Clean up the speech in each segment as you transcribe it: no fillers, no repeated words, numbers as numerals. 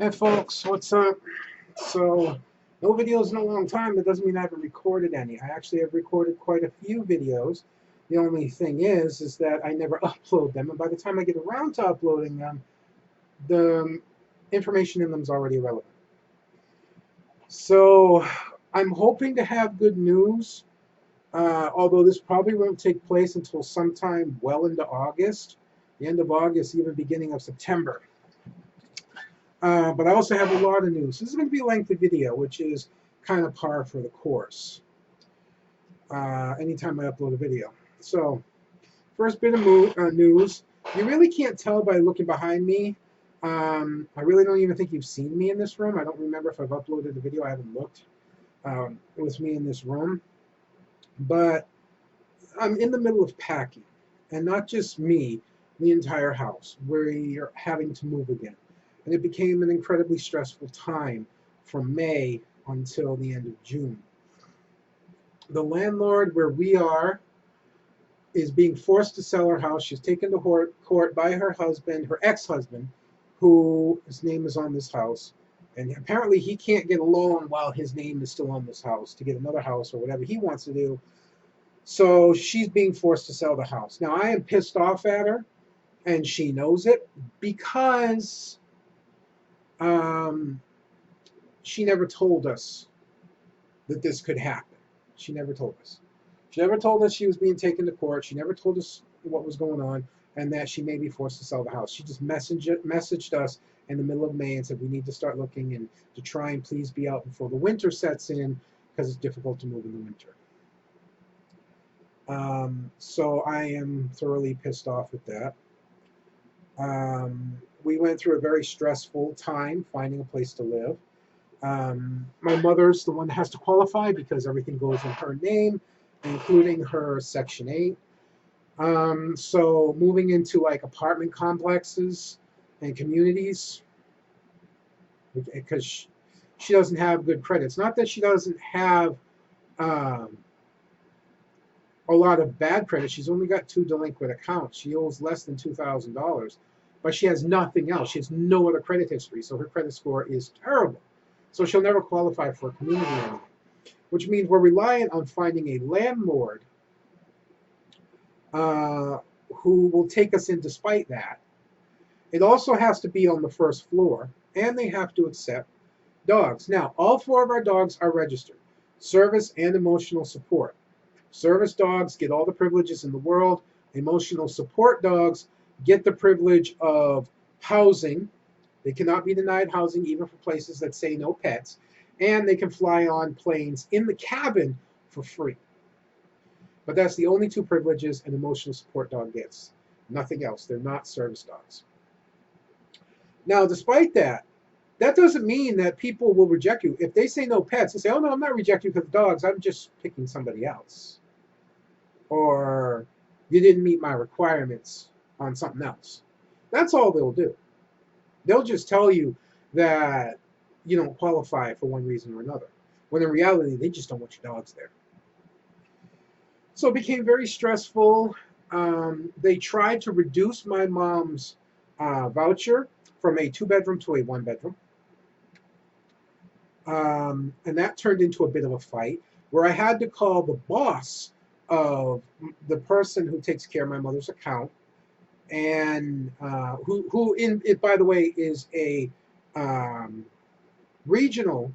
Hey folks, what's up? So, no videos in a long time. That doesn't mean I haven't recorded any. I actually have recorded quite a few videos. The only thing is that I never upload them, and by the time I get around to uploading them, the information in them is already irrelevant. So, I'm hoping to have good news, although this probably won't take place until sometime well into August, the end of August, even beginning of September. But I also have a lot of news. This is going to be a lengthy video, which is kind of par for the course anytime I upload a video. So, first bit of news. You really can't tell by looking behind me. I really don't even think you've seen me in this room. I don't remember if I've uploaded a video. I haven't looked. It was me in this room. But I'm in the middle of packing. And not just me, the entire house. We're having to move again. And it became an incredibly stressful time from May until the end of June. The landlord where we are is being forced to sell her house. She's taken to court by her husband, her ex-husband, who his name is on this house. And apparently he can't get a loan while his name is still on this house to get another house or whatever he wants to do. So she's being forced to sell the house. Now I am pissed off at her, and she knows it because she never told us that this could happen. She never told us. She never told us she was being taken to court. She never told us what was going on and that she may be forced to sell the house. She just messaged us in the middle of May and said we need to start looking and to try and please be out before the winter sets in because it's difficult to move in the winter. So I am thoroughly pissed off with that. We went through a very stressful time finding a place to live. My mother's the one that has to qualify because everything goes in her name, including her Section 8. So moving into like apartment complexes and communities, because she doesn't have good credit. It's not that she doesn't have a lot of bad credit. She's only got 2 delinquent accounts. She owes less than $2,000, but she has nothing else. She has no other credit history, so her credit score is terrible. So she'll never qualify for a community or anything, which means we're reliant on finding a landlord who will take us in despite that. It also has to be on the first floor, and they have to accept dogs. Now, all 4 of our dogs are registered, service and emotional support. Service dogs get all the privileges in the world. Emotional support dogs get the privilege of housing. They cannot be denied housing even for places that say no pets. And they can fly on planes in the cabin for free. But that's the only 2 privileges an emotional support dog gets. Nothing else. They're not service dogs. Now, despite that, that doesn't mean that people will reject you. If they say no pets, they say, oh, no, I'm not rejecting you because of dogs. I'm just picking somebody else. Or you didn't meet my requirements on something else. That's all they'll do. They'll just tell you that you don't qualify for one reason or another, when in reality, they just don't want your dogs there. So it became very stressful. They tried to reduce my mom's voucher from a 2-bedroom to a 1-bedroom. And that turned into a bit of a fight where I had to call the boss of the person who takes care of my mother's account, and who by the way, is a regional,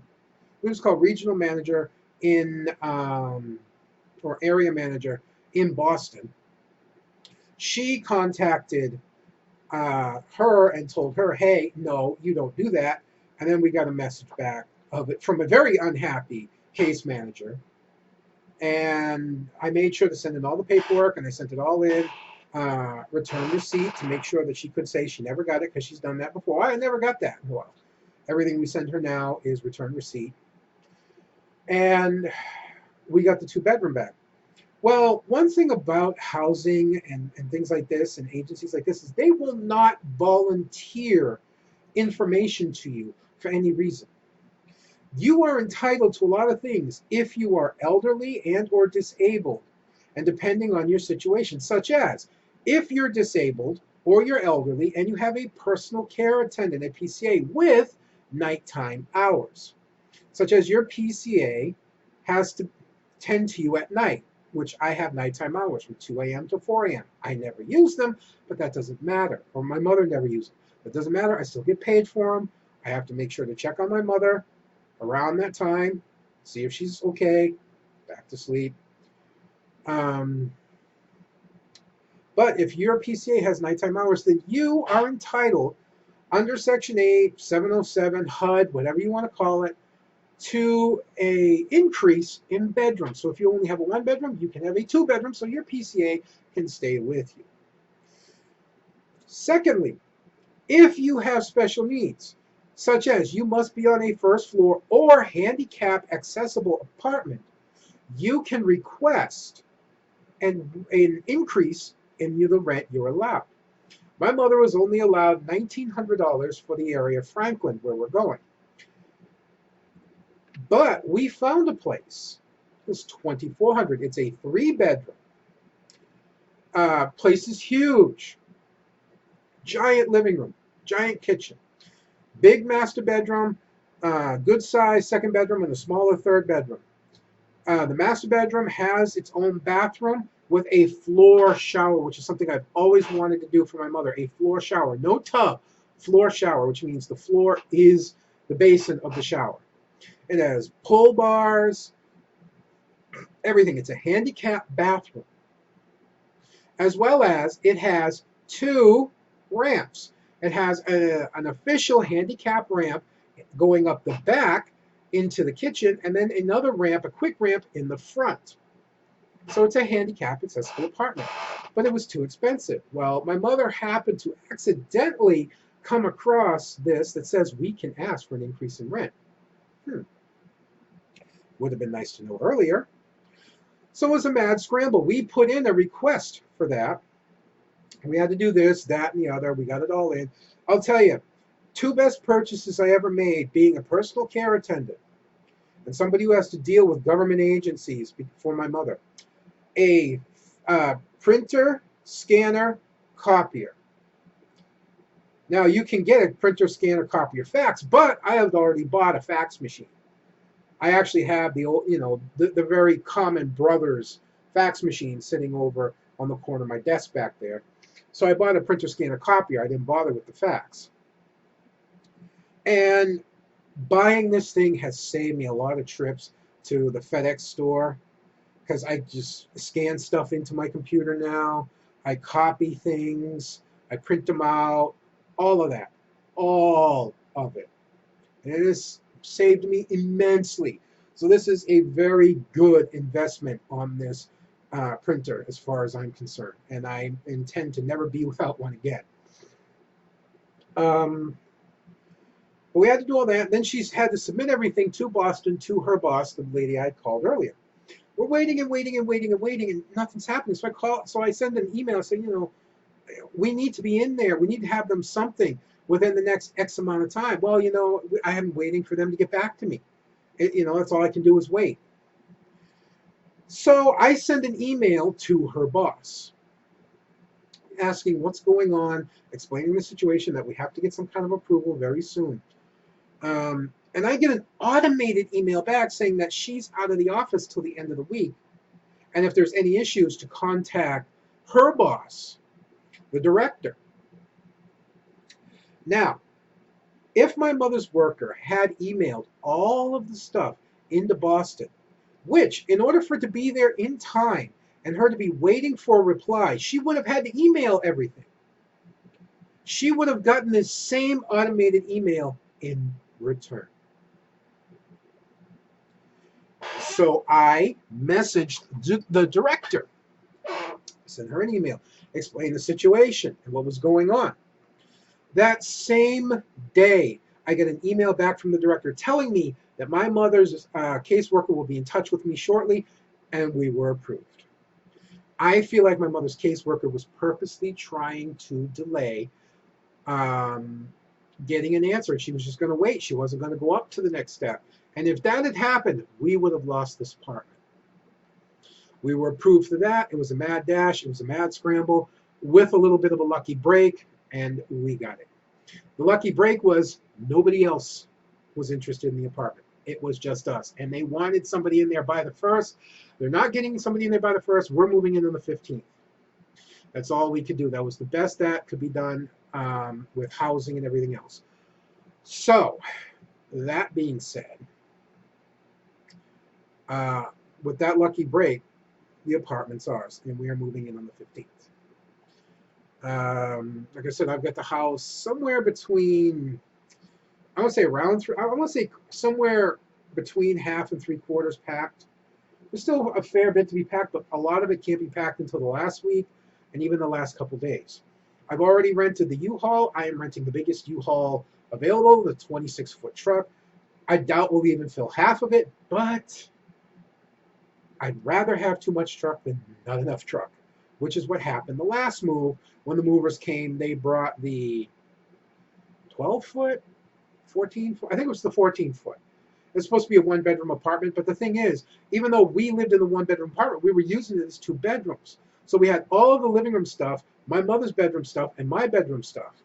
it was called regional manager in, or area manager in Boston. She contacted her and told her, hey, no, you don't do that. And then we got a message back of it from a very unhappy case manager. And I made sure to send in all the paperwork, and I sent it all in, return receipt to make sure that she could say she never got it because she's done that before. I never got that. Well, everything we send her now is return receipt. And we got the 2-bedroom back. Well, one thing about housing and things like this and agencies like this is they will not volunteer information to you for any reason. You are entitled to a lot of things if you are elderly and or disabled, and depending on your situation, such as if you're disabled or you're elderly and you have a personal care attendant, a PCA, with nighttime hours, such as your PCA has to tend to you at night, which I have nighttime hours from 2 a.m. to 4 a.m. I never use them, but that doesn't matter. Or my mother never used them. That doesn't matter. I still get paid for them. I have to make sure to check on my mother around that time, see if she's okay, back to sleep. But if your PCA has nighttime hours, then you are entitled under Section 8, 707, HUD, whatever you want to call it, to a increase in bedrooms. So if you only have a 1-bedroom, you can have a 2-bedroom, so your PCA can stay with you. Secondly, if you have special needs, such as you must be on a first floor or handicap accessible apartment, you can request an increase in the rent you're allowed. My mother was only allowed $1,900 for the area of Franklin where we're going. But we found a place. It's $2,400. It's a 3-bedroom. Place is huge. Giant living room, giant kitchen, big master bedroom, good size 2nd bedroom, and a smaller 3rd bedroom. The master bedroom has its own bathroom with a floor shower, which is something I've always wanted to do for my mother. A floor shower, no tub, floor shower, which means the floor is the basin of the shower. It has pull bars, everything. It's a handicap bathroom. As well as it has 2 ramps. It has an official handicap ramp going up the back into the kitchen, and then another ramp, a quick ramp, in the front. So it's a handicap accessible apartment. But it was too expensive. Well, my mother happened to accidentally come across this that says we can ask for an increase in rent. Would have been nice to know earlier. So it was a mad scramble. We put in a request for that. We had to do this, that, and the other. We got it all in. I'll tell you, 2 best purchases I ever made, being a personal care attendant and somebody who has to deal with government agencies for my mother. A printer, scanner, copier. Now, you can get a printer, scanner, copier, fax, but I had already bought a fax machine. I actually have the old, the very common Brothers fax machine sitting over on the corner of my desk back there. So I bought a printer, scanner, copier. I didn't bother with the fax. And buying this thing has saved me a lot of trips to the FedEx store, because I just scan stuff into my computer now. I copy things. I print them out. All of that. All of it. And it has saved me immensely. So this is a very good investment on this printer as far as I'm concerned. And I intend to never be without one again. But we had to do all that. Then she's had to submit everything to Boston, to her boss, the lady I called earlier. We're waiting and waiting and waiting and waiting, and nothing's happening. So I send an email saying, we need to be in there. We need to have them something within the next X amount of time. Well, I am waiting for them to get back to me. That's all I can do is wait. So I send an email to her boss asking what's going on, explaining the situation, that we have to get some kind of approval very soon. And I get an automated email back saying that she's out of the office till the end of the week. And if there's any issues, to contact her boss, the director. Now, if my mother's worker had emailed all of the stuff into Boston, which, in order for it to be there in time and her to be waiting for a reply, she would have had to email everything. She would have gotten this same automated email in return. So I messaged the director, sent her an email, explained the situation and what was going on. That same day, I get an email back from the director telling me that my mother's caseworker will be in touch with me shortly, and we were approved. I feel like my mother's caseworker was purposely trying to delay getting an answer. She was just going to wait. She wasn't going to go up to the next step. And if that had happened, we would have lost this apartment. We were approved for that. It was a mad dash. It was a mad scramble with a little bit of a lucky break, and we got it. The lucky break was nobody else was interested in the apartment. It was just us. And they wanted somebody in there by the 1st. They're not getting somebody in there by the 1st. We're moving in on the 15th. That's all we could do. That was the best that could be done with housing and everything else. So, that being said, with that lucky break, the apartment's ours, and we are moving in on the 15th. Like I said, I've got the house somewhere between, I want to say around three, I want to say somewhere between half and 3/4 packed. There's still a fair bit to be packed, but a lot of it can't be packed until the last week and even the last couple days. I've already rented the U-Haul. I am renting the biggest U-Haul available, the 26-foot truck. I doubt we'll even fill half of it, but I'd rather have too much truck than not enough truck, which is what happened the last move. When the movers came, they brought the 12-foot, 14-foot, I think it was the 14-foot. It's supposed to be a one-bedroom apartment, but the thing is, even though we lived in the one-bedroom apartment, we were using it as 2 bedrooms. So we had all of the living room stuff, my mother's bedroom stuff, and my bedroom stuff.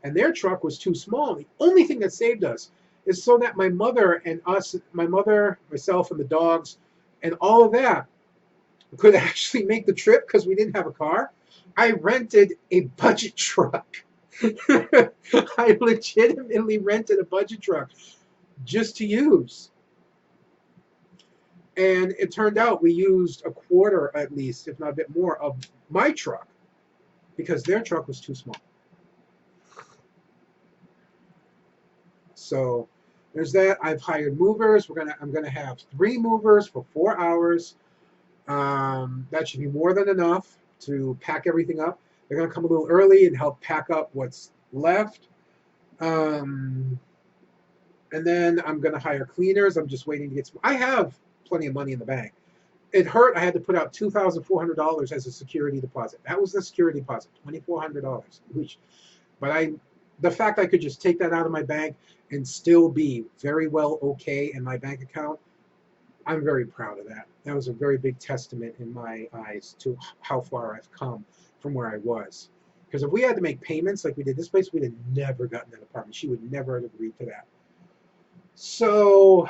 And their truck was too small. The only thing that saved us is so that my mother and us, my mother, myself, and the dogs, and all of that could actually make the trip because we didn't have a car. I rented a budget truck. I legitimately rented a budget truck just to use. And it turned out we used a quarter at least, if not a bit more, of my truck because their truck was too small. So there's that. I've hired movers. I'm gonna have 3 movers for 4 hours. That should be more than enough to pack everything up. They're gonna come a little early and help pack up what's left. And then I'm gonna hire cleaners. I'm just waiting to get some. I have plenty of money in the bank. It hurt. I had to put out $2,400 as a security deposit. That was the security deposit, $2,400 each. But the fact I could just take that out of my bank and still be very well okay in my bank account, I'm very proud of that. That was a very big testament in my eyes to how far I've come from where I was. Because if we had to make payments like we did this place, we'd have never gotten that apartment. She would never have agreed to that. So,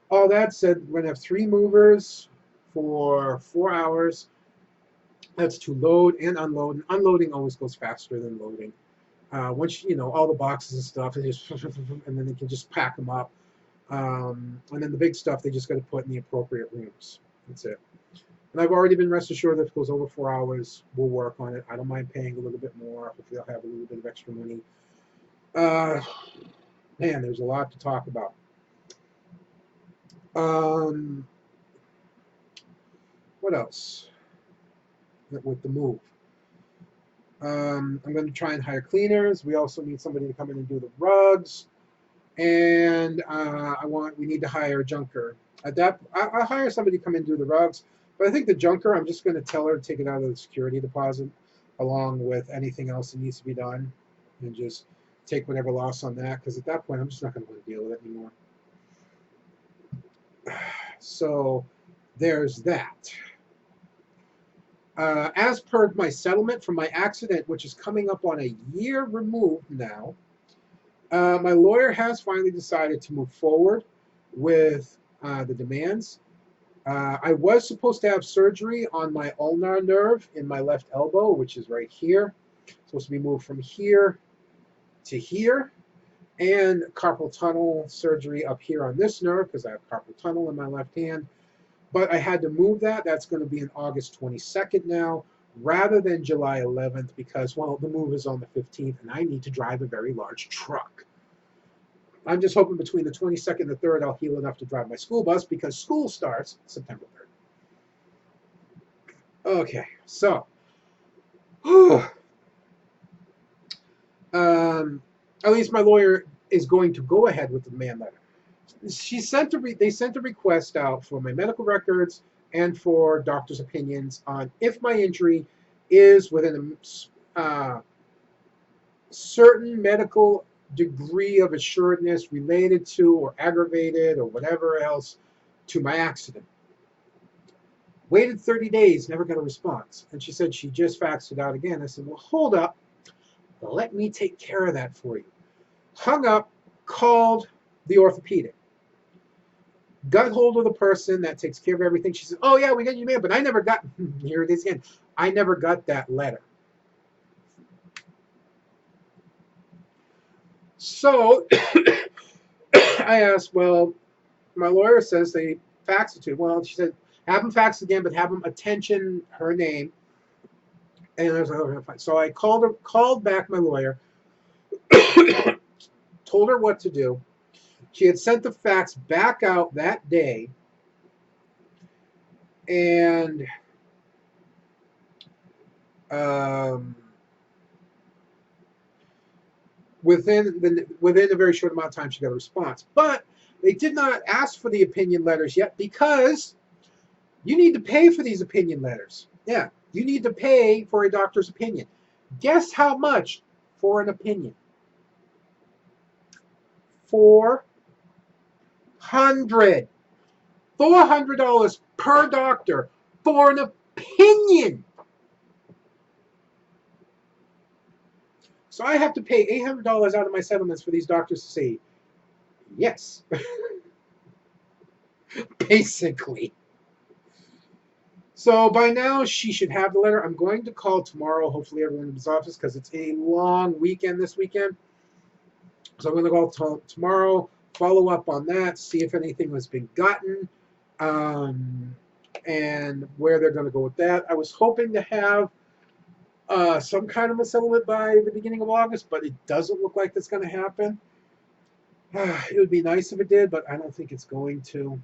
all that said, we're going to have 3 movers for 4 hours. That's to load and unload. And unloading always goes faster than loading. Once you know all the boxes and stuff, and then they can just pack them up. And then the big stuff they just got to put in the appropriate rooms. That's it. And I've already been rest assured that if it goes over 4 hours, we'll work on it. I don't mind paying a little bit more if they'll have a little bit of extra money. Man, there's a lot to talk about. What else with the move? I'm going to try and hire cleaners. We also need somebody to come in and do the rugs. And we need to hire a junker. I'll hire somebody to come in and do the rugs. But I think the junker, I'm just going to tell her to take it out of the security deposit along with anything else that needs to be done and just take whatever loss on that. Because at that point, I'm just not going to want to deal with it anymore. So there's that. As per my settlement from my accident, which is coming up on a year removed now, my lawyer has finally decided to move forward with the demands. I was supposed to have surgery on my ulnar nerve in my left elbow, which is right here. Supposed to be moved from here to here. And carpal tunnel surgery up here on this nerve because I have carpal tunnel in my left hand. But I had to move that. That's going to be on August 22nd now, rather than July 11th because, well, the move is on the 15th, and I need to drive a very large truck. I'm just hoping between the 22nd and the 3rd I'll heal enough to drive my school bus because school starts September 3rd. Okay, so at least my lawyer is going to go ahead with the demand letter. They sent a request out for my medical records and for doctor's opinions on if my injury is within a certain medical degree of assuredness related to or aggravated or whatever else to my accident. Waited 30 days, never got a response. And she said she just faxed it out again. I said, well, hold up. Let me take care of that for you. Hung up, called the orthopedic, got hold of the person that takes care of everything. She said, "Oh yeah, we got your mail, but I never got." Here it is again. I never got that letter. So I asked, "Well, my lawyer says they faxed it to you." Well, she said, "Have them fax again, but have them attention her name." And I was like, "Okay, fine." So I called back my lawyer, told her what to do. She had sent the fax back out that day, and um, within a very short amount of time, she got a response. But they did not ask for the opinion letters yet because you need to pay for these opinion letters. Yeah, you need to pay for a doctor's opinion. Guess how much for an opinion? $400 per doctor for an opinion. So I have to pay $800 out of my settlements for these doctors to say yes, basically. So by now she should have the letter. I'm going to call tomorrow, hopefully everyone in his office, because it's a long weekend this weekend. So I'm going to call tomorrow, follow up on that, see if anything has been gotten, and where they're going to go with that. I was hoping to have some kind of a settlement by the beginning of August, but it doesn't look like that's going to happen. It would be nice if it did, but I don't think it's going to.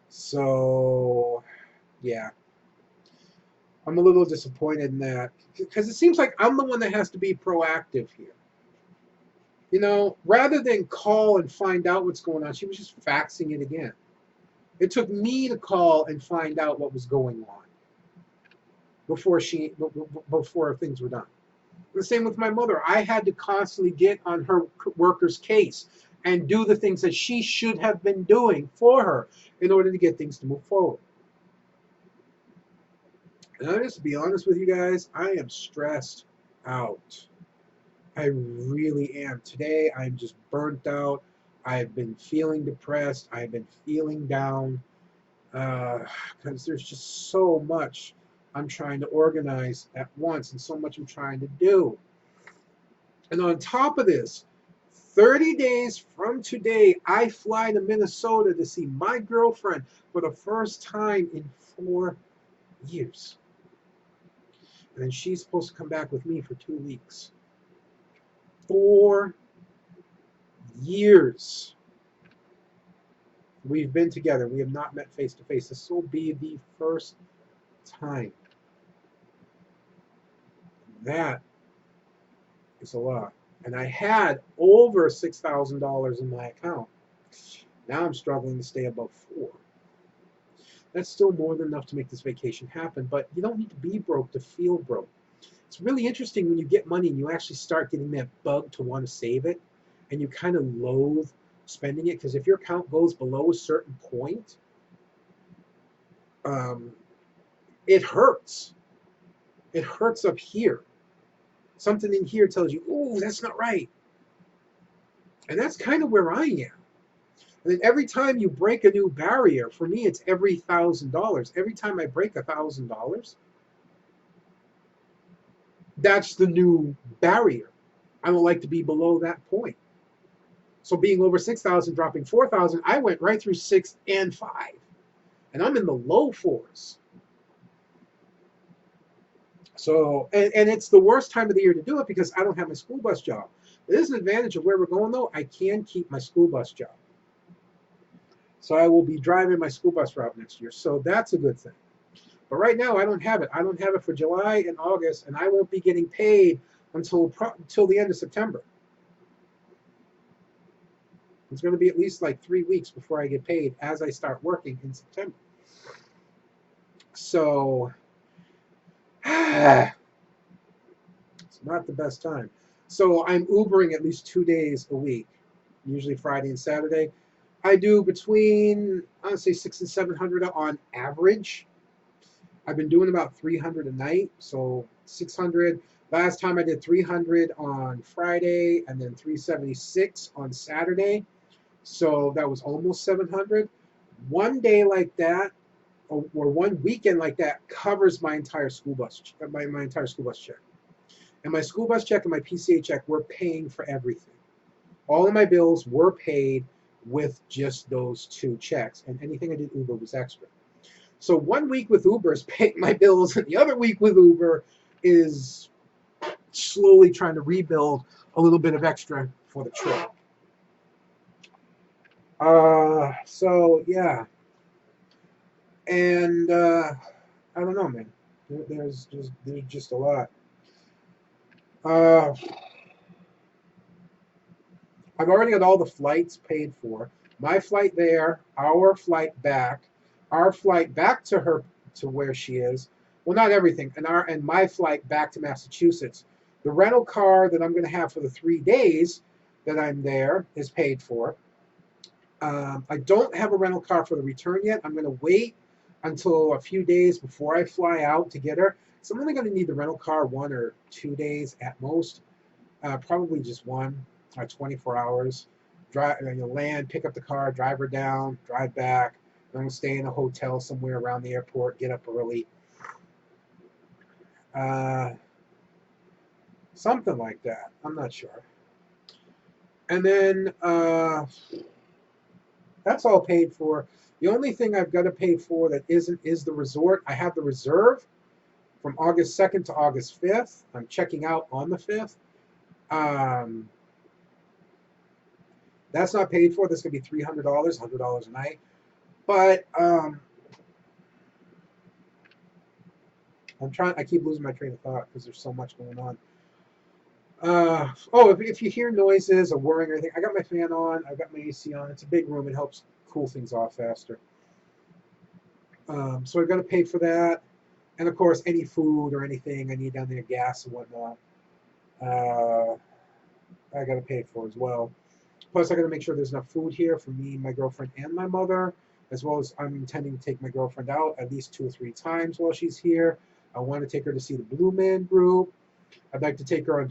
So, yeah. I'm a little disappointed in that because it seems like I'm the one that has to be proactive here. You know, rather than call and find out what's going on, she was just faxing it again. It took me to call and find out what was going on before things were done. The same with my mother. I had to constantly get on her worker's case and do the things that she should have been doing for her in order to get things to move forward. And I'll just be honest with you guys, I am stressed out. I really am. Today, I'm just burnt out. I've been feeling depressed. I've been feeling down because there's just so much I'm trying to organize at once and so much I'm trying to do. And on top of this, 30 days from today, I fly to Minnesota to see my girlfriend for the first time in 4 years. And then she's supposed to come back with me for 2 weeks. 4 years we've been together. We have not met face to face. This will be the first time. That is a lot. And I had over $6,000 in my account. Now I'm struggling to stay above 4. That's still more than enough to make this vacation happen, but you don't need to be broke to feel broke. It's really interesting when you get money and you actually start getting that bug to want to save it, and you kind of loathe spending it, because if your account goes below a certain point, it hurts. It hurts up here. Something in here tells you, "Oh, that's not right." And that's kind of where I am. And then every time you break a new barrier, for me, it's every $1,000. Every time I break $1,000, that's the new barrier. I don't like to be below that point. So being over 6,000, dropping 4,000, I went right through 6 and 5. And I'm in the low 4s. So, and it's the worst time of the year to do it because I don't have my school bus job. It is an advantage of where we're going, though. I can keep my school bus job. So I will be driving my school bus route next year. So that's a good thing. But right now, I don't have it. I don't have it for July and August, and I won't be getting paid until the end of September. It's going to be at least like 3 weeks before I get paid as I start working in September. So it's not the best time. So I'm Ubering at least 2 days a week, usually Friday and Saturday. I do between, I'd say, 600 and 700 on average. I've been doing about 300 a night, so 600 Last time I did 300 on Friday and then 376 on Saturday. So that was almost 700. One day like that, or one weekend like that, covers my entire school bus, my entire school bus check. And my school bus check and my PCA check were paying for everything. All of my bills were paid with just those two checks, and anything I did Uber was extra. So one week with Uber is paying my bills, and the other week with Uber is slowly trying to rebuild a little bit of extra for the trip. So yeah, and I don't know, man. There's just a lot. Uh, I've already got all the flights paid for. My flight there, our flight back to her to where she is. Well, not everything, and my flight back to Massachusetts. The rental car that I'm going to have for the 3 days that I'm there is paid for. I don't have a rental car for the return yet. I'm going to wait until a few days before I fly out to get her. So I'm only going to need the rental car 1 or 2 days at most. Probably just one, 24 hours. Drive, land, pick up the car, drive her down, drive back. I'm going to stay in a hotel somewhere around the airport, get up early. Something like that. I'm not sure. And then that's all paid for. The only thing I've got to pay for that isn't is the resort. I have the reserve from August 2nd to August 5th. I'm checking out on the 5th. That's not paid for. That's going to be $300, $100 a night. But I keep losing my train of thought because there's so much going on. If you hear noises or whirring or anything, I got my fan on. I've got my AC on. It's a big room. It helps cool things off faster. So I've got to pay for that. And of course, any food or anything I need down there, gas and whatnot, I got to pay for as well. Plus, I got to make sure there's enough food here for me, my girlfriend, and my mother, as well as I'm intending to take my girlfriend out at least 2 or 3 times while she's here. I want to take her to see the Blue Man Group. I'd like to take her on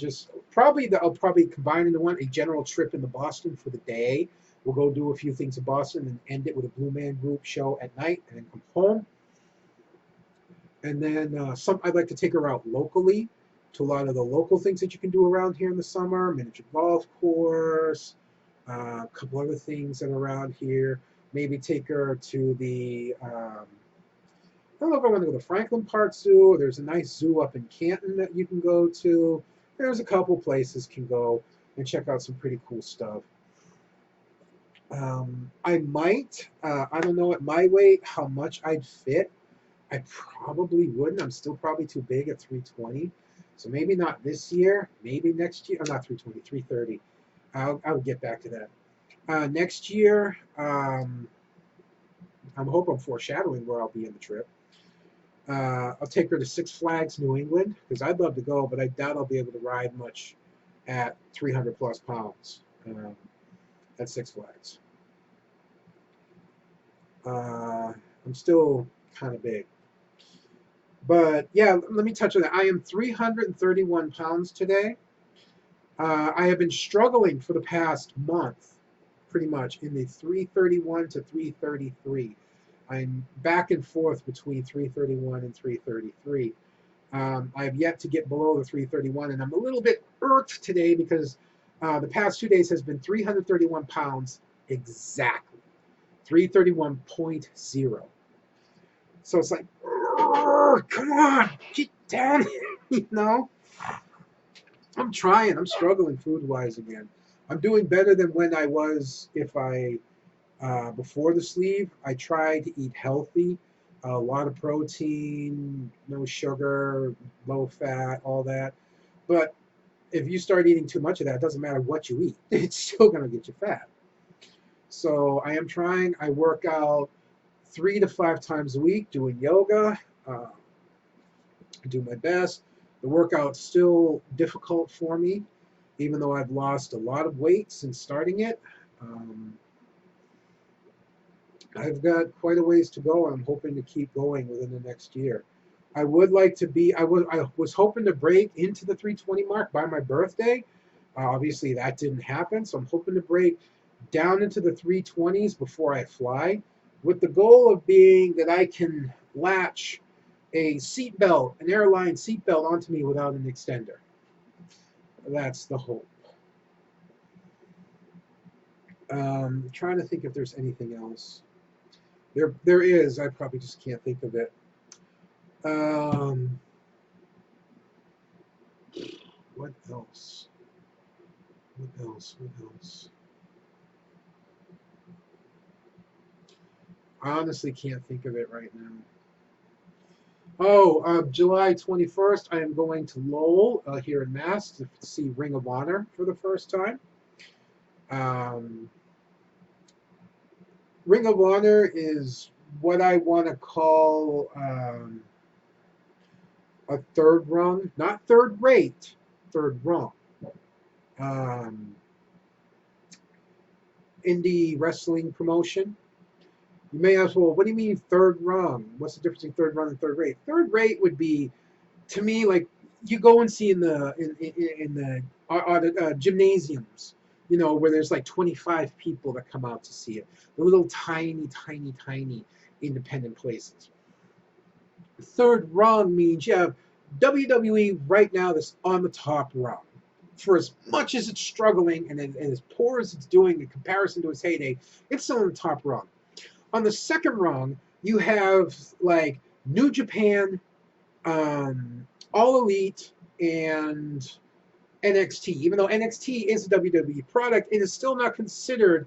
I'll probably combine into one, a general trip into Boston for the day. We'll go do a few things in Boston and end it with a Blue Man Group show at night and then come home. And then I'd like to take her out locally to a lot of the local things that you can do around here in the summer, miniature golf course, a couple other things that are around here. Maybe take her to the, I don't know if I want to go to the Franklin Park Zoo. There's a nice zoo up in Canton that you can go to. There's a couple places can go and check out some pretty cool stuff. I might, I don't know at my weight how much I'd fit. I probably wouldn't. I'm still probably too big at 320. So maybe not this year, maybe next year. Not 320, 330. I'll get back to that. Next year, I hope I'm foreshadowing where I'll be in the trip. I'll take her to Six Flags New England because I'd love to go, but I doubt I'll be able to ride much at 300 plus pounds at Six Flags. I'm still kind of big. But yeah, let me touch on that. I am 331 pounds today. I have been struggling for the past month, pretty much, in the 331 to 333. I'm back and forth between 331 and 333. I have yet to get below the 331, and I'm a little bit irked today because the past 2 days has been 331 pounds exactly, 331.0. So it's like, come on, get down here, I'm trying. I'm struggling food-wise again. I'm doing better than when I was before the sleeve. I tried to eat healthy, a lot of protein, no sugar, low fat, all that. But if you start eating too much of that, it doesn't matter what you eat. It's still going to get you fat. So I am trying. I work out 3 to 5 times a week doing yoga. I do my best. The workout's still difficult for me, even though I've lost a lot of weight since starting it. I've got quite a ways to go, and I'm hoping to keep going within the next year. I would like to be. I was hoping to break into the 320 mark by my birthday. Obviously, that didn't happen, so I'm hoping to break down into the 320s before I fly, with the goal of being that I can latch a seatbelt, an airline seatbelt, onto me without an extender. That's the hope. Trying to think if there's anything else. There is. I probably just can't think of it. Um, what else? What else? What else? I honestly can't think of it right now. Oh, July 21st, I am going to Lowell here in Mass to see Ring of Honor for the first time. Um, Ring of Honor is what I want to call a third rung, not third rate, third rung. Um, Indie wrestling promotion. You may ask, well, what do you mean third rung? What's the difference between third rung and third rate? Third rate would be, to me, like you go and see in the gymnasiums, where there's like 25 people that come out to see it. The little tiny, tiny, tiny independent places. Third rung means you have WWE right now that's on the top rung. For as much as it's struggling and as poor as it's doing in comparison to its heyday, it's still on the top rung. On the second rung, you have like New Japan, All Elite, and NXT. Even though NXT is a WWE product, it is still not considered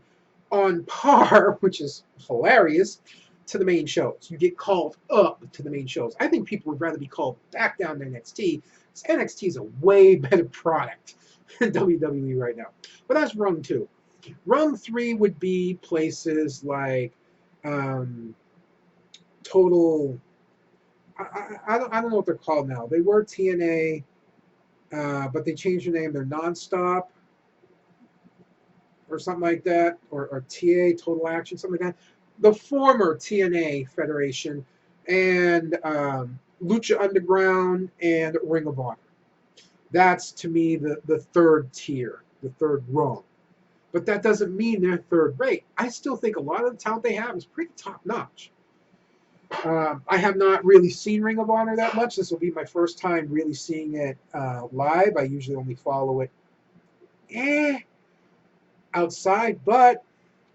on par, which is hilarious, to the main shows. You get called up to the main shows. I think people would rather be called back down to NXT, because NXT is a way better product than WWE right now. But that's rung two. Rung three would be places like um, Total. I don't know what they're called now. They were TNA, but they changed their name. They're Nonstop or something like that, or TA, Total Action, something like that. The former TNA Federation, and Lucha Underground and Ring of Honor. That's, to me, the third tier, the third rung. But that doesn't mean they're third rate. I still think a lot of the talent they have is pretty top notch. I have not really seen Ring of Honor that much. This will be my first time really seeing it live. I usually only follow it outside, but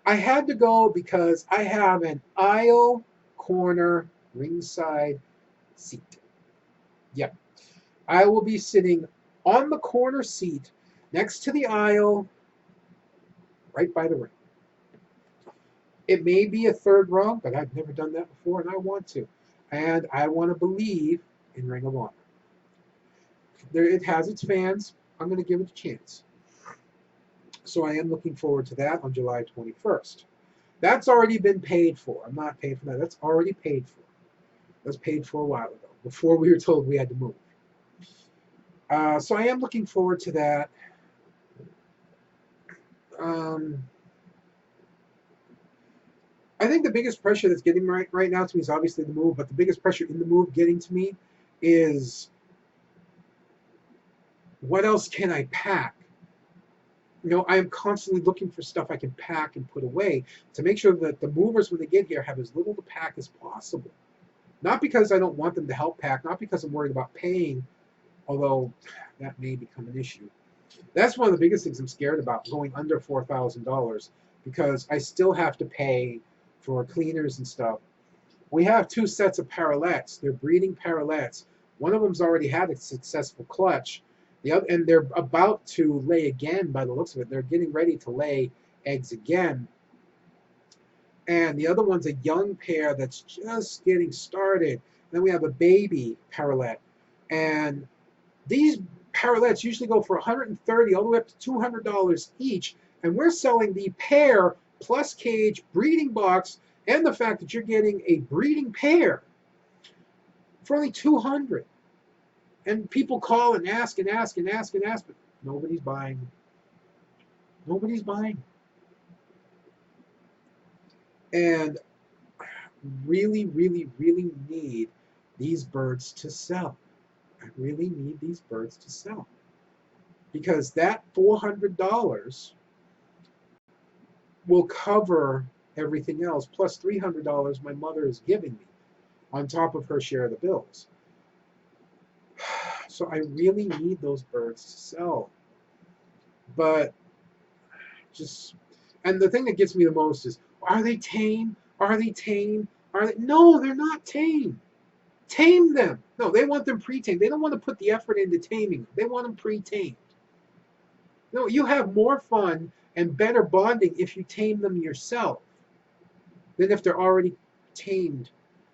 I had to go because I have an aisle corner ringside seat. Yep. I will be sitting on the corner seat next to the aisle right by the ring. It may be a third rung, but I've never done that before, and I want to. And I want to believe in Ring of Honor. It has its fans. I'm going to give it a chance. So I am looking forward to that on July 21st. That's already been paid for. I'm not paying for that. That's already paid for. That was paid for a while ago, before we were told we had to move. So I am looking forward to that. I think the biggest pressure that's getting right now to me is obviously the move, but the biggest pressure in the move getting to me is, what else can I pack? I am constantly looking for stuff I can pack and put away to make sure that the movers, when they get here, have as little to pack as possible. Not because I don't want them to help pack, not because I'm worried about paying, although that may become an issue. That's one of the biggest things I'm scared about, going under $4,000, because I still have to pay for cleaners and stuff. We have two sets of parallettes. They're breeding parallettes. One of them's already had a successful clutch. The other, and they're about to lay again by the looks of it. They're getting ready to lay eggs again. And the other one's a young pair that's just getting started. Then we have a baby parallette. And these parallettes usually go for $130 all the way up to $200 each. And we're selling the pair plus cage breeding box, and the fact that you're getting a breeding pair for only $200. And people call and ask and ask and ask and ask, but nobody's buying. Nobody's buying. And really, really, really need these birds to sell. I really need these birds to sell. Because that $400 will cover everything else, plus $300 my mother is giving me on top of her share of the bills. So I really need those birds to sell. But just, and the thing that gets me the most is, are they tame? Are they tame? Are they? No, they're not tame. Tame them. No, they want them pre-tamed. They don't want to put the effort into taming them. They want them pre-tamed. No, you have more fun and better bonding if you tame them yourself than if they're already tamed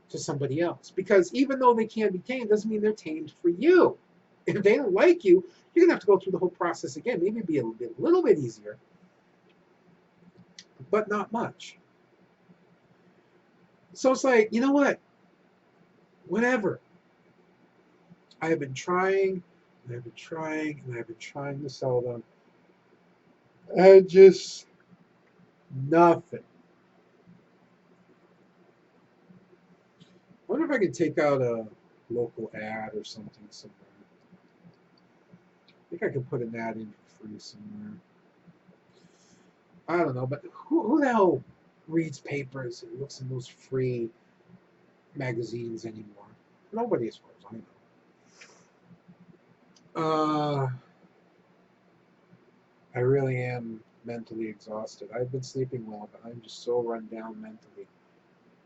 to somebody else. Because even though they can be tamed, doesn't mean they're tamed for you. If they don't like you, you're gonna have to go through the whole process again. Maybe be a little bit easier, but not much. So it's like, you know what? Whatever. I have been trying, and I've been trying, and I've been trying to sell them. And just nothing. I wonder if I can take out a local ad or something somewhere. I think I can put an ad in for free somewhere. I don't know, but who the hell reads papers and looks in those free magazines anymore? Nobody, as far as I know. I really am mentally exhausted. I've been sleeping well, but I'm just so run down mentally.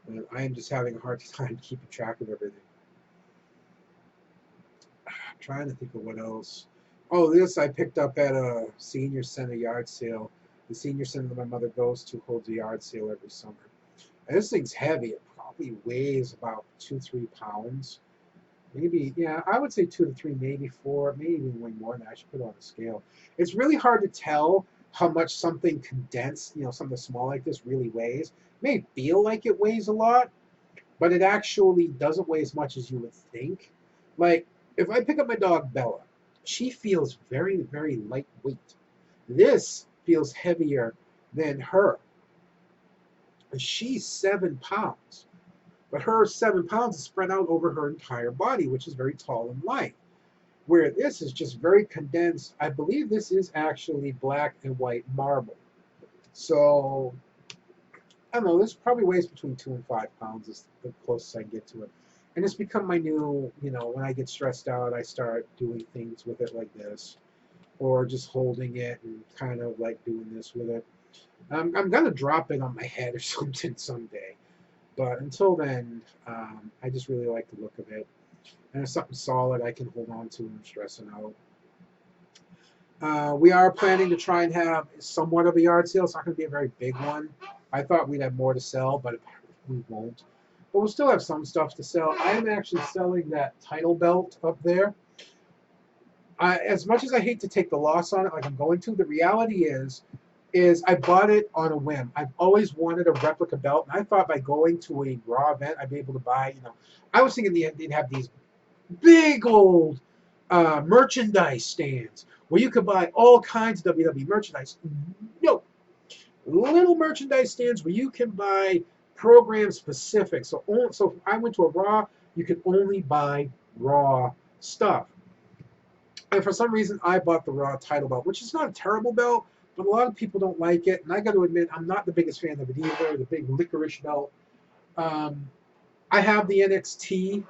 And I am just having a hard time keeping track of everything. I'm trying to think of what else. Oh, this I picked up at a senior center yard sale. The senior center that my mother goes to holds a yard sale every summer. And this thing's heavy. It probably weighs about 2-3 pounds. Maybe, yeah, I would say 2 to 3, maybe 4, maybe even way more than that. I should put it on a scale. It's really hard to tell how much something condensed, something small like this really weighs. It may feel like it weighs a lot, but it actually doesn't weigh as much as you would think. Like, if I pick up my dog Bella, she feels very, very lightweight. This feels heavier than her. She's 7 pounds. But her 7 pounds is spread out over her entire body, which is very tall and light. Where this is just very condensed. I believe this is actually black and white marble. So, I don't know, this probably weighs between 2 and 5 pounds is the closest I get to it. And it's become my new, when I get stressed out, I start doing things with it like this. Or just holding it and kind of like doing this with it. I'm going to drop it on my head or something someday. But until then, I just really like the look of it. And it's something solid I can hold on to when I'm stressing out. We are planning to try and have somewhat of a yard sale. It's not going to be a very big one. I thought we'd have more to sell, but we won't. But we'll still have some stuff to sell. I am actually selling that title belt up there. As much as I hate to take the loss on it like I'm going to, the reality is I bought it on a whim. I've always wanted a replica belt, and I thought by going to a Raw event, I'd be able to buy, I was thinking they'd have these big old merchandise stands where you could buy all kinds of WWE merchandise. No. Little merchandise stands where you can buy program specific. So if I went to a Raw, you could only buy Raw stuff. And for some reason, I bought the Raw title belt, which is not a terrible belt, but a lot of people don't like it. And I got to admit, I'm not the biggest fan of it either, the big licorice belt. I have the NXT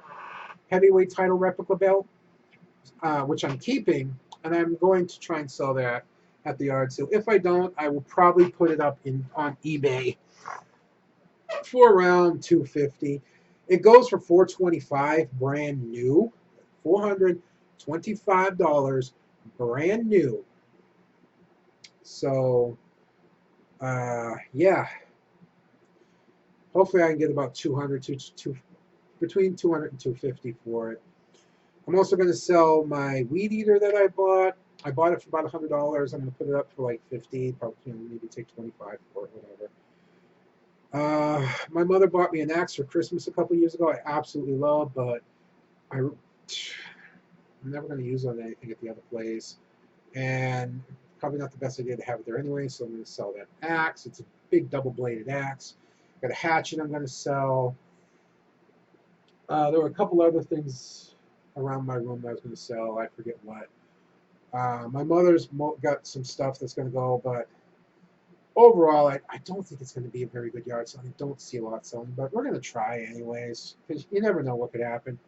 heavyweight title replica belt, which I'm keeping, and I'm going to try and sell that at the yard sale. If I don't, I will probably put it up on eBay for around $250. It goes for $425 brand new. $425 brand new. So, yeah. Hopefully I can get about between 200 and 250 for it. I'm also going to sell my weed eater that I bought. I bought it for about $100. I'm going to put it up for like 50, probably maybe take 25 for it, whatever. My mother bought me an axe for Christmas a couple years ago. I absolutely love, but I'm never going to use it on anything at the other place, and probably not the best idea to have it there anyway. So I'm going to sell that axe. It's a big double-bladed axe. Got a hatchet I'm going to sell. There were a couple other things around my room that I was going to sell. I forget what. My mother's got some stuff that's going to go, but overall, I don't think it's going to be a very good yard sale. I don't see a lot selling, but we're going to try anyways, because you never know what could happen.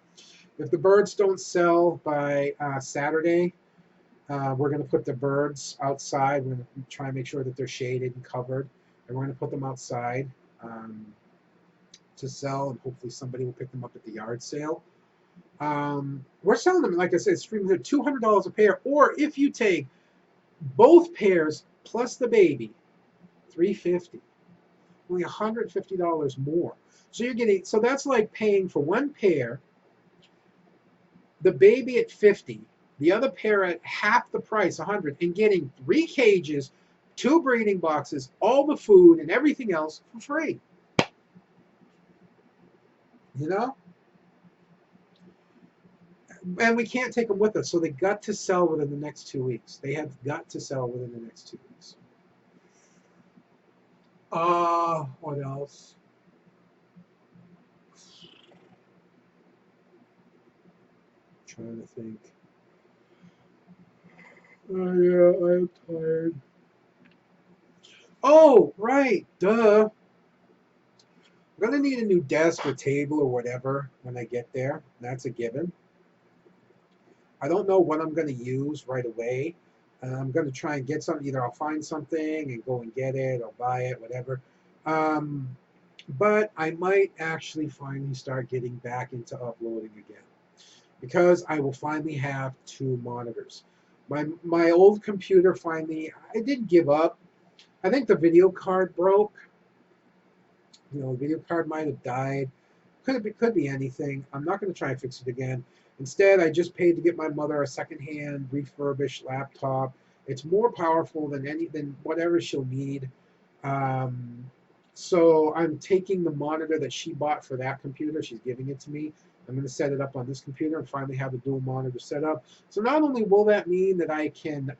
If the birds don't sell by Saturday, we're going to put the birds outside. We're going to try and make sure that they're shaded and covered, and we're going to put them outside to sell, and hopefully somebody will pick them up at the yard sale. We're selling them, like I said, streaming at $200 a pair, or if you take both pairs plus the baby, $350, only $150 more. So you're getting, so that's like paying for one pair, the baby at 50, the other pair at half the price, 100, and getting 3 cages, 2 breeding boxes, all the food and everything else for free. You know? And we can't take them with us, so they got to sell within the next 2 weeks. They have got to sell within the next 2 weeks. What else? I'm trying to think. Oh yeah, I'm tired. Oh, right, duh. I'm gonna need a new desk or table or whatever when I get there. That's a given. I don't know what I'm gonna use right away. I'm gonna try and get something. Either I'll find something and go and get it, or buy it, whatever. Um, but I might actually finally start getting back into uploading again, because I will finally have 2 monitors. My old computer finally, I didn't give up. I think the video card broke. You know, the video card might have died. Could be anything. I'm not going to try and fix it again. Instead, I just paid to get my mother a secondhand refurbished laptop. It's more powerful than whatever she'll need. Um, so I'm taking the monitor that she bought for that computer. She's giving it to me. I'm going to set it up on this computer and finally have a dual monitor set up. So not only will that mean that I can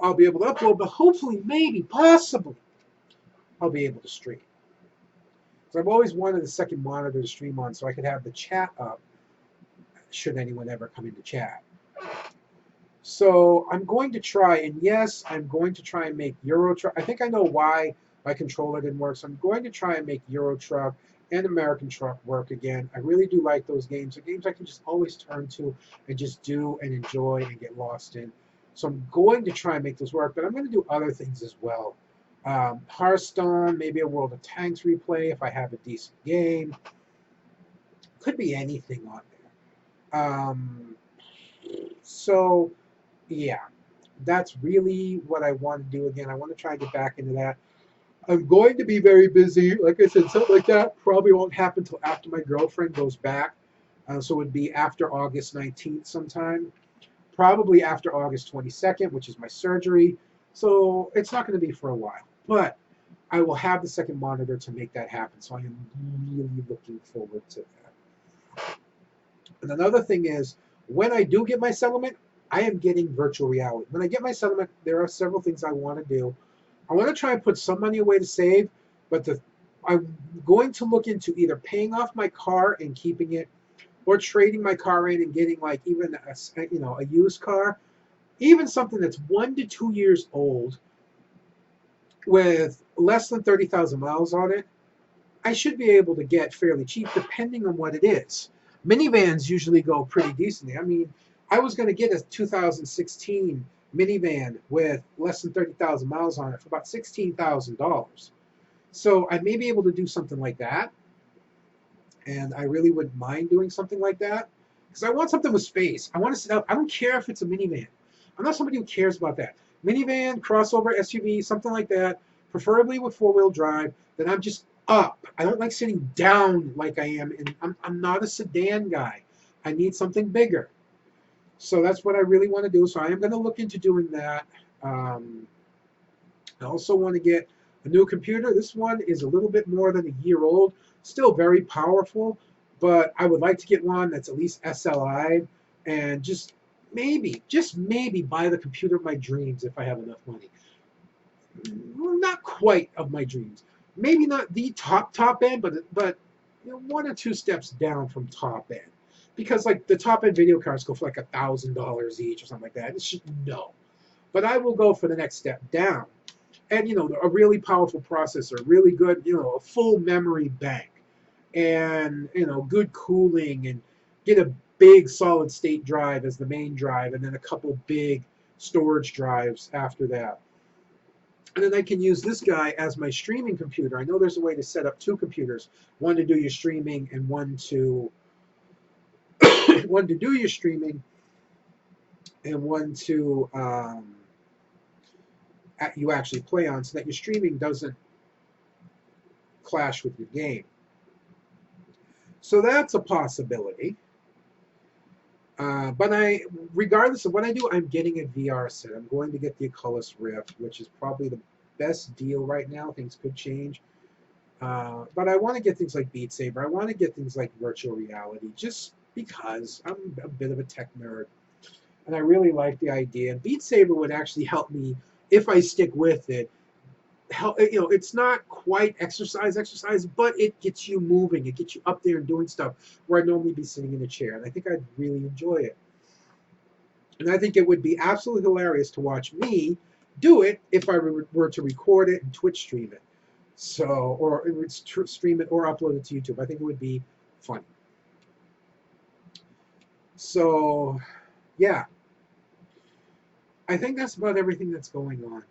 I'll be able to upload, but hopefully, maybe, possibly, I'll be able to stream. So I've always wanted a second monitor to stream on so I could have the chat up should anyone ever come into chat. So I'm going to try, and yes, I'm going to try and make Euro Truck. I think I know why my controller didn't work, so I'm going to try and make Euro Truck and American Truck work again. I really do like those games. They're games I can just always turn to and just do and enjoy and get lost in. So I'm going to try and make those work, but I'm going to do other things as well. Hearthstone, maybe a World of Tanks replay if I have a decent game. Could be anything on there. So, yeah, that's really what I want to do again. I want to try and get back into that. I'm going to be very busy. Like I said, something like that probably won't happen until after my girlfriend goes back. So it would be after August 19th sometime. Probably after August 22nd, which is my surgery. So it's not going to be for a while. But I will have the second monitor to make that happen. So I am really looking forward to that. And another thing is, when I do get my settlement, I am getting virtual reality. When I get my settlement, there are several things I want to do. I want to try and put some money away to save, but I'm going to look into either paying off my car and keeping it, or trading my car in and getting like even a used car, even something that's 1 to 2 years old with less than 30,000 miles on it. I should be able to get fairly cheap depending on what it is. Minivans usually go pretty decently. I mean, I was going to get a 2016 minivan with less than 30,000 miles on it for about $16,000. So I may be able to do something like that. And I really wouldn't mind doing something like that. Because I want something with space. I want to sit up. I don't care if it's a minivan. I'm not somebody who cares about that. Minivan, crossover, SUV, something like that, preferably with 4-wheel drive, then I'm just up. I don't like sitting down like I am. And I'm not a sedan guy. I need something bigger. So that's what I really want to do. So I am going to look into doing that. I also want to get a new computer. This one is a little bit more than a year old. Still very powerful, but I would like to get one that's at least SLI and just maybe buy the computer of my dreams if I have enough money. not quite of my dreams. Maybe not the top end, but you know, one or two steps down from top end. Because like the top end video cards go for like $1,000 each or something like that. It's just no. But I will go for the next step down. And you know, a really powerful processor, really good, you know, a full memory bank, and you know, good cooling, and get a big solid state drive as the main drive, and then a couple big storage drives after that. And then I can use this guy as my streaming computer. I know there's a way to set up two computers, one to do your streaming and one to one to do your streaming and one to you actually play on, so that your streaming doesn't clash with your game. So that's a possibility. But regardless of what I do, I'm getting a VR set. I'm going to get the Oculus Rift, which is probably the best deal right now. Things could change. But I want to get things like Beat Saber. I want to get things like virtual reality, just because I'm a bit of a tech nerd. And I really like the idea. Beat Saber would actually help me if I stick with it. You know, it's not quite exercise, but it gets you moving. It gets you up there and doing stuff where I'd normally be sitting in a chair. And I think I'd really enjoy it. And I think it would be absolutely hilarious to watch me do it if I were to record it and Twitch stream it. So, or stream it or upload it to YouTube. I think it would be fun. So, yeah. I think that's about everything that's going on.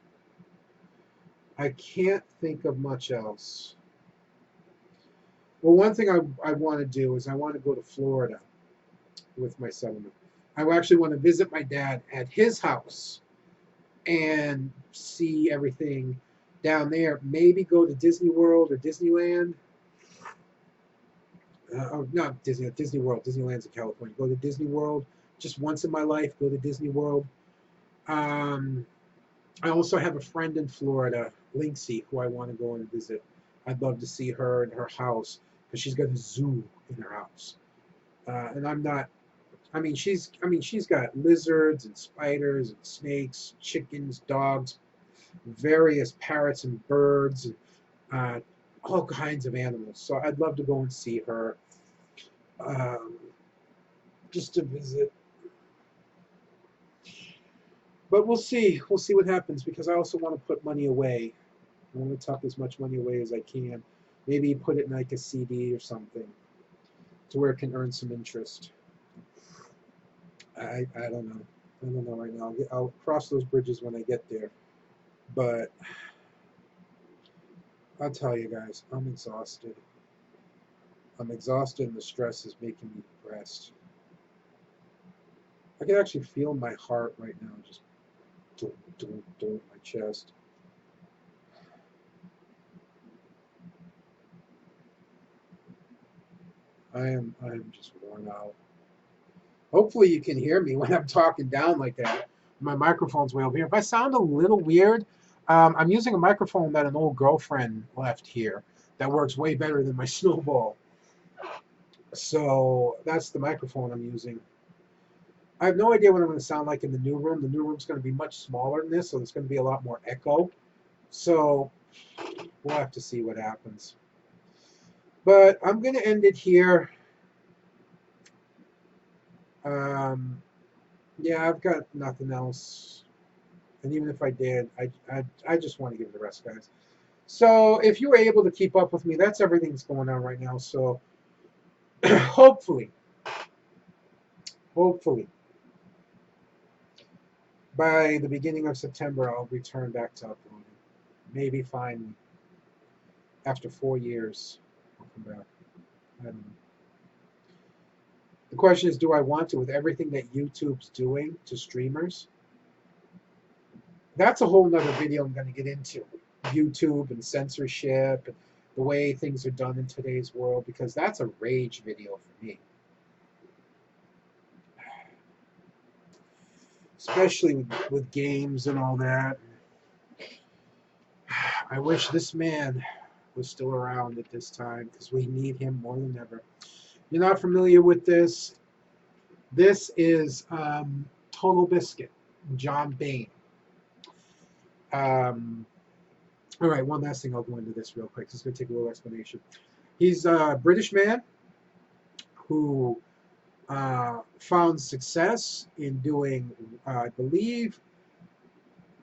I can't think of much else. Well, one thing I want to do is I want to go to Florida with my son. I actually want to visit my dad at his house and see everything down there. Maybe go to Disney World or Disneyland. Not Disney, Disney World. Disneyland's in California. Go to Disney World just once in my life. Go to Disney World. I also have a friend in Florida, Linksy, who I want to go and visit. I'd love to see her in her house because she's got a zoo in her house. And I'm not. I mean, she's got lizards and spiders and snakes, chickens, dogs, various parrots and birds, and all kinds of animals. So I'd love to go and see her, just to visit. But we'll see. We'll see what happens, because I also want to put money away. I want to tuck as much money away as I can. Maybe put it in like a CD or something, to where it can earn some interest. I don't know. I don't know right now. I'll cross those bridges when I get there. But I'll tell you guys, I'm exhausted. I'm exhausted, and the stress is making me depressed. I can actually feel my heart right now, just doing my chest. I am just worn out. Hopefully you can hear me when I'm talking down like that. My microphone's way over here. If I sound a little weird, I'm using a microphone that an old girlfriend left here that works way better than my Snowball. So that's the microphone I'm using. I have no idea what I'm going to sound like in the new room. The new room's going to be much smaller than this, so there's going to be a lot more echo. So we'll have to see what happens. But I'm going to end it here. Yeah, I've got nothing else. And even if I did, I just want to give it a rest, guys. So if you were able to keep up with me, that's everything that's going on right now. So hopefully, by the beginning of September, I'll return back to uploading. Maybe finally, after 4 years, I'll come back. I don't know. The question is, do I want to, with everything that YouTube's doing to streamers? That's a whole nother video I'm going to get into. YouTube and censorship and the way things are done in today's world, because that's a rage video for me. Especially with games and all that. I wish this man was still around at this time, because we need him more than ever. You're not familiar with this? This is Total Biscuit, John Bain. All right, one last thing. I'll go into this real quick. It's going to take a little explanation. He's a British man who found success in doing, I believe,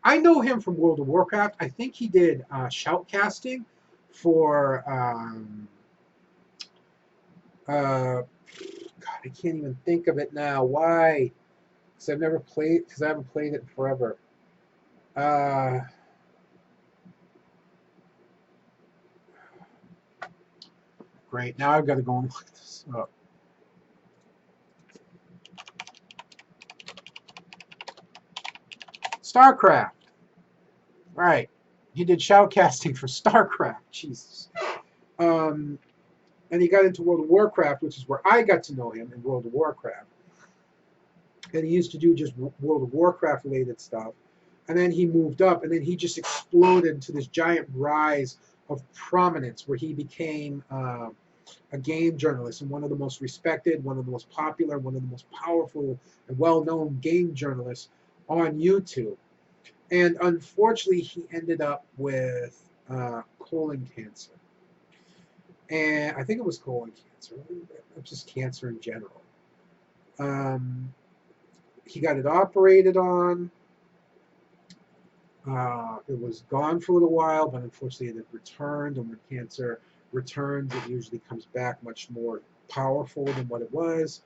I know him from World of Warcraft. I think he did shoutcasting for, God, I can't even think of it now. Why? Because I've never played, because I haven't played it in forever. Uh, Great. Now I've got to go and look this up. StarCraft. Right. He did shoutcasting for StarCraft. Jesus. And he got into World of Warcraft, which is where I got to know him in World of Warcraft. And he used to do just World of Warcraft related stuff. And then he moved up, and then he just exploded into this giant rise of prominence where he became a game journalist and one of the most respected, one of the most popular, one of the most powerful and well-known game journalists on YouTube. And unfortunately, he ended up with colon cancer. And I think it was colon cancer, just cancer in general. He got it operated on. It was gone for a little while, but unfortunately it returned. And when cancer returns, it usually comes back much more powerful than what it was.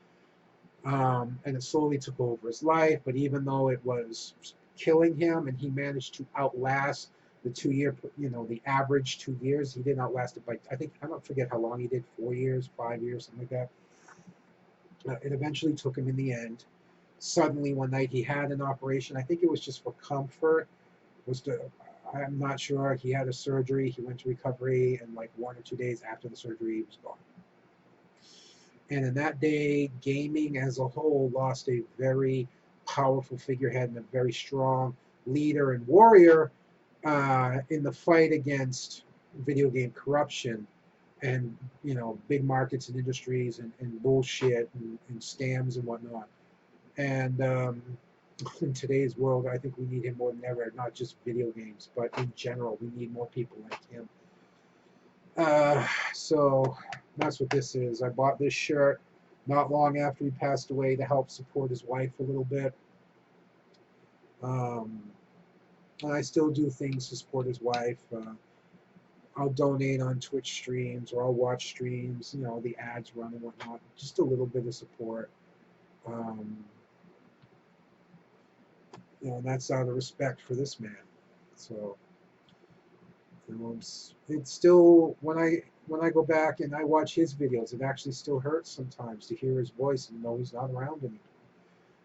And it slowly took over his life. But even though it was killing him, and he managed to outlast the 2 year, the average 2 years, he didn't outlast it by, I don't forget how long he did, 4 years, 5 years, something like that. It eventually took him in the end. Suddenly one night he had an operation. I think it was just for comfort. I'm not sure. He had a surgery. He went to recovery, and like 1 or 2 days after the surgery, he was gone. And in that day, gaming as a whole lost a very powerful figurehead and a very strong leader and warrior in the fight against video game corruption and big markets and industries and bullshit and scams and whatnot. And in today's world, I think we need him more than ever, not just video games, but in general, we need more people like him. So that's what this is. I bought this shirt not long after he passed away to help support his wife a little bit. And I still do things to support his wife. I'll donate on Twitch streams, or I'll watch streams, the ads run and whatnot. Just a little bit of support. And that's out of respect for this man. So, it's still, when I go back and I watch his videos, it actually still hurts sometimes to hear his voice and know he's not around anymore.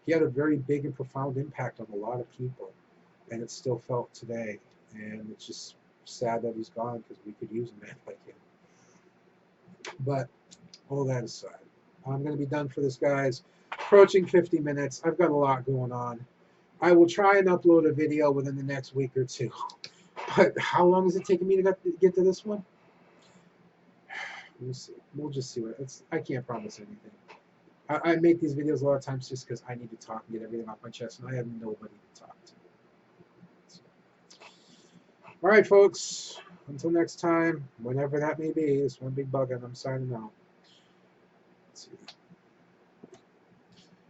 He had a very big and profound impact on a lot of people, and it's still felt today. And it's just sad that he's gone, because we could use a man like him. But all that aside, I'm going to be done for this, guys. Approaching 50 minutes. I've got a lot going on. I will try and upload a video within the next week or two. But how long is it taking me to get to this one? We'll see. We'll just see what it's. I can't promise anything. I make these videos a lot of times just because I need to talk and get everything off my chest, and I have nobody to talk to. So. All right, folks. Until next time, whenever that may be, it's one big Bugga, and I'm signing out. Let's see.